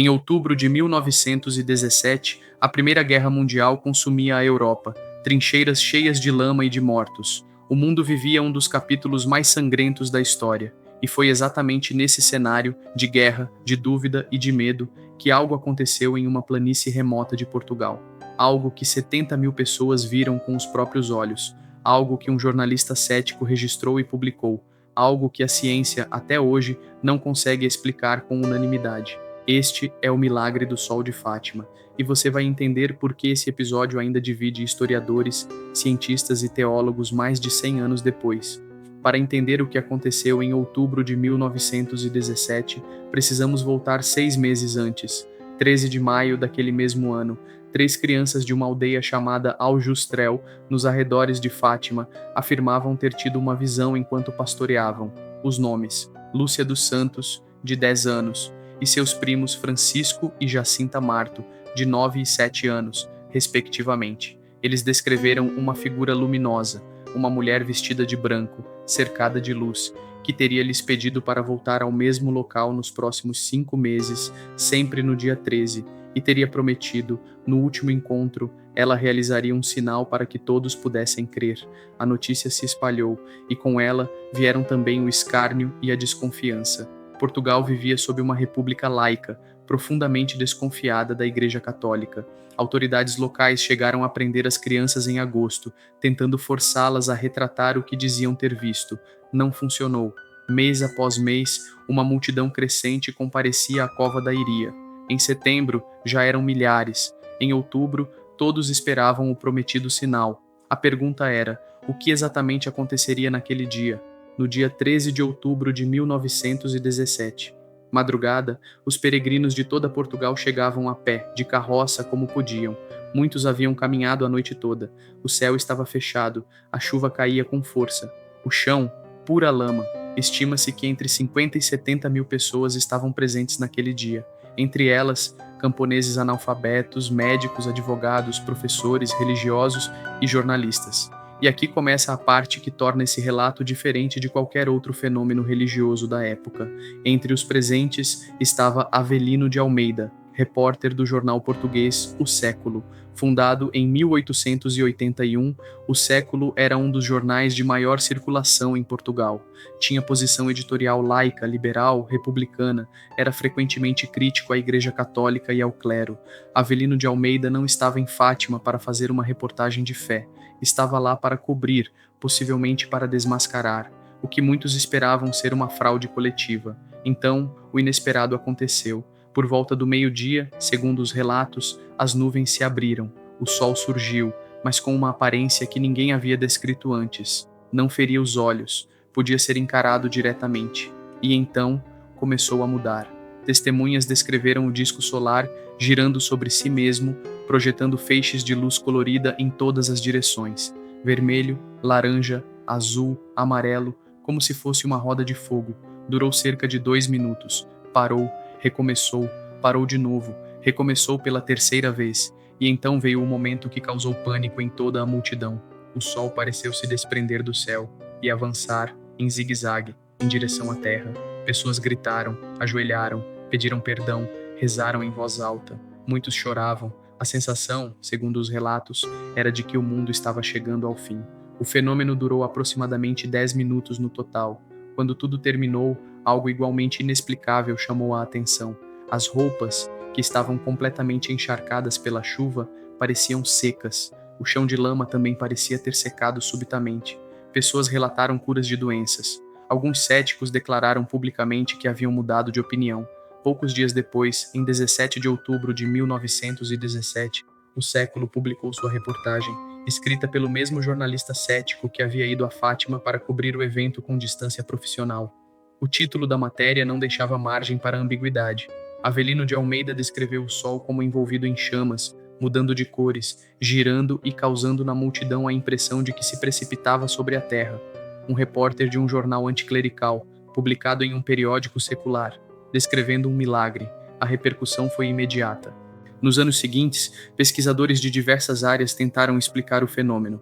Em outubro de 1917, a Primeira Guerra Mundial consumia a Europa, trincheiras cheias de lama e de mortos. O mundo vivia um dos capítulos mais sangrentos da história, e foi exatamente nesse cenário de guerra, de dúvida e de medo que algo aconteceu em uma planície remota de Portugal. Algo que 70 mil pessoas viram com os próprios olhos, algo que um jornalista cético registrou e publicou, algo que a ciência, até hoje, não consegue explicar com unanimidade. Este é o milagre do Sol de Fátima, e você vai entender por que esse episódio ainda divide historiadores, cientistas e teólogos mais de 100 anos depois. Para entender o que aconteceu em outubro de 1917, precisamos voltar 6 meses antes, 13 de maio daquele mesmo ano. 3 crianças de uma aldeia chamada Aljustrel, nos arredores de Fátima, afirmavam ter tido uma visão enquanto pastoreavam. Os nomes: Lúcia dos Santos, de 10 anos, e seus primos Francisco e Jacinta Marto, de 9 e 7 anos, respectivamente. Eles descreveram uma figura luminosa, uma mulher vestida de branco, cercada de luz, que teria lhes pedido para voltar ao mesmo local nos próximos 5 meses, sempre no dia 13, e teria prometido, no último encontro, ela realizaria um sinal para que todos pudessem crer. A notícia se espalhou, e com ela vieram também o escárnio e a desconfiança. Portugal vivia sob uma república laica, profundamente desconfiada da Igreja Católica. Autoridades locais chegaram a prender as crianças em agosto, tentando forçá-las a retratar o que diziam ter visto. Não funcionou. Mês após mês, uma multidão crescente comparecia à Cova da Iria. Em setembro, já eram milhares. Em outubro, todos esperavam o prometido sinal. A pergunta era: o que exatamente aconteceria naquele dia? No dia 13 de outubro de 1917. Madrugada, os peregrinos de toda Portugal chegavam a pé, de carroça como podiam. Muitos haviam caminhado a noite toda. O céu estava fechado, a chuva caía com força. O chão, pura lama. Estima-se que entre 50 e 70 mil pessoas estavam presentes naquele dia. Entre elas, camponeses analfabetos, médicos, advogados, professores, religiosos e jornalistas. E aqui começa a parte que torna esse relato diferente de qualquer outro fenômeno religioso da época. Entre os presentes estava Avelino de Almeida, repórter do jornal português O Século. Fundado em 1881, O Século era um dos jornais de maior circulação em Portugal. Tinha posição editorial laica, liberal, republicana, era frequentemente crítico à Igreja Católica e ao clero. Avelino de Almeida não estava em Fátima para fazer uma reportagem de fé. Estava lá para cobrir, possivelmente para desmascarar, o que muitos esperavam ser uma fraude coletiva. Então, o inesperado aconteceu. Por volta do meio-dia, segundo os relatos, as nuvens se abriram, o sol surgiu, mas com uma aparência que ninguém havia descrito antes. Não feria os olhos, podia ser encarado diretamente. E então, começou a mudar. Testemunhas descreveram o disco solar girando sobre si mesmo, projetando feixes de luz colorida em todas as direções, vermelho, laranja, azul, amarelo, como se fosse uma roda de fogo. Durou cerca de 2 minutos. Parou, recomeçou, parou de novo, recomeçou pela terceira vez, e então veio o momento que causou pânico em toda a multidão. O sol pareceu se desprender do céu e avançar, em zigue-zague, em direção à terra. Pessoas gritaram, ajoelharam, pediram perdão, rezaram em voz alta. Muitos choravam. A sensação, segundo os relatos, era de que o mundo estava chegando ao fim. O fenômeno durou aproximadamente 10 minutos no total. Quando tudo terminou, algo igualmente inexplicável chamou a atenção. As roupas, que estavam completamente encharcadas pela chuva, pareciam secas. O chão de lama também parecia ter secado subitamente. Pessoas relataram curas de doenças. Alguns céticos declararam publicamente que haviam mudado de opinião. Poucos dias depois, em 17 de outubro de 1917, O Século publicou sua reportagem, escrita pelo mesmo jornalista cético que havia ido a Fátima para cobrir o evento com distância profissional. O título da matéria não deixava margem para ambiguidade. Avelino de Almeida descreveu o sol como envolvido em chamas, mudando de cores, girando e causando na multidão a impressão de que se precipitava sobre a terra. Um repórter de um jornal anticlerical, publicado em um periódico secular, descrevendo um milagre. A repercussão foi imediata. Nos anos seguintes, pesquisadores de diversas áreas tentaram explicar o fenômeno.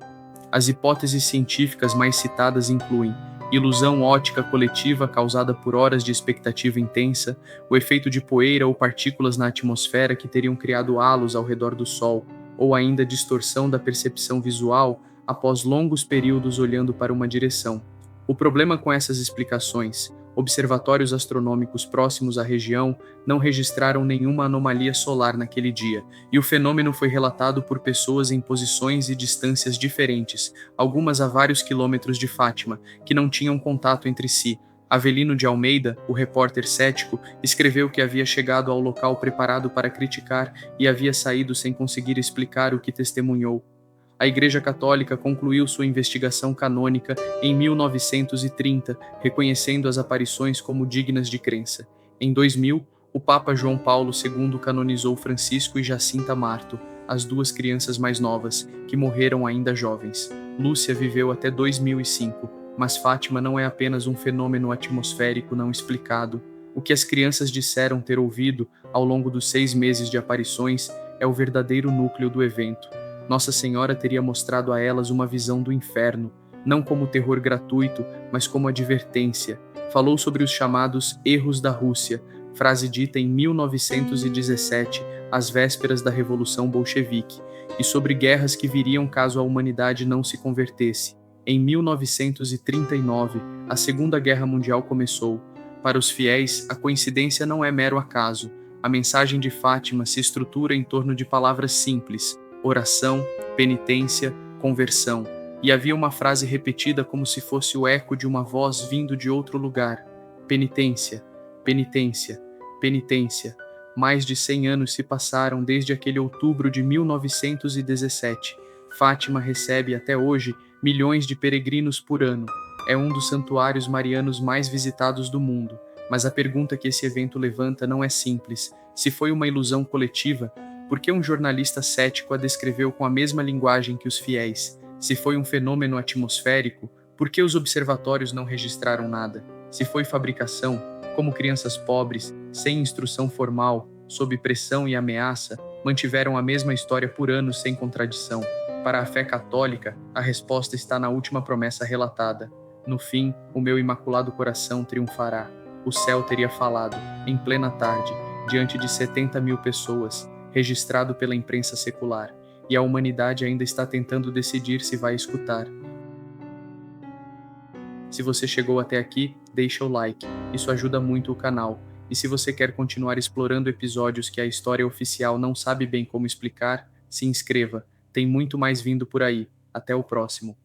As hipóteses científicas mais citadas incluem Ilusão ótica coletiva causada por horas de expectativa intensa, o efeito de poeira ou partículas na atmosfera que teriam criado halos ao redor do Sol, ou ainda distorção da percepção visual após longos períodos olhando para uma direção. O problema com essas explicações: observatórios astronômicos próximos à região não registraram nenhuma anomalia solar naquele dia, e o fenômeno foi relatado por pessoas em posições e distâncias diferentes, algumas a vários quilômetros de Fátima, que não tinham contato entre si. Avelino de Almeida, o repórter cético, escreveu que havia chegado ao local preparado para criticar e havia saído sem conseguir explicar o que testemunhou. A Igreja Católica concluiu sua investigação canônica em 1930, reconhecendo as aparições como dignas de crença. Em 2000, o Papa João Paulo II canonizou Francisco e Jacinta Marto, as duas crianças mais novas, que morreram ainda jovens. Lúcia viveu até 2005, mas Fátima não é apenas um fenômeno atmosférico não explicado. O que as crianças disseram ter ouvido ao longo dos 6 meses de aparições é o verdadeiro núcleo do evento. Nossa Senhora teria mostrado a elas uma visão do inferno, não como terror gratuito, mas como advertência. Falou sobre os chamados erros da Rússia, frase dita em 1917, às vésperas da Revolução Bolchevique, e sobre guerras que viriam caso a humanidade não se convertesse. Em 1939, a Segunda Guerra Mundial começou. Para os fiéis, a coincidência não é mero acaso. A mensagem de Fátima se estrutura em torno de palavras simples: oração, penitência, conversão. E havia uma frase repetida como se fosse o eco de uma voz vindo de outro lugar: penitência, penitência, penitência. Mais de 100 anos se passaram desde aquele outubro de 1917. Fátima recebe até hoje milhões de peregrinos por ano. É um dos santuários marianos mais visitados do mundo. Mas a pergunta que esse evento levanta não é simples. Se foi uma ilusão coletiva, por que um jornalista cético a descreveu com a mesma linguagem que os fiéis? Se foi um fenômeno atmosférico, por que os observatórios não registraram nada? Se foi fabricação, como crianças pobres, sem instrução formal, sob pressão e ameaça, mantiveram a mesma história por anos sem contradição? Para a fé católica, a resposta está na última promessa relatada: no fim, o meu imaculado coração triunfará. O céu teria falado, em plena tarde, diante de 70.000 pessoas, registrado pela imprensa secular, e a humanidade ainda está tentando decidir se vai escutar. Se você chegou até aqui, deixa o like, isso ajuda muito o canal. E se você quer continuar explorando episódios que a história oficial não sabe bem como explicar, se inscreva, tem muito mais vindo por aí. Até o próximo.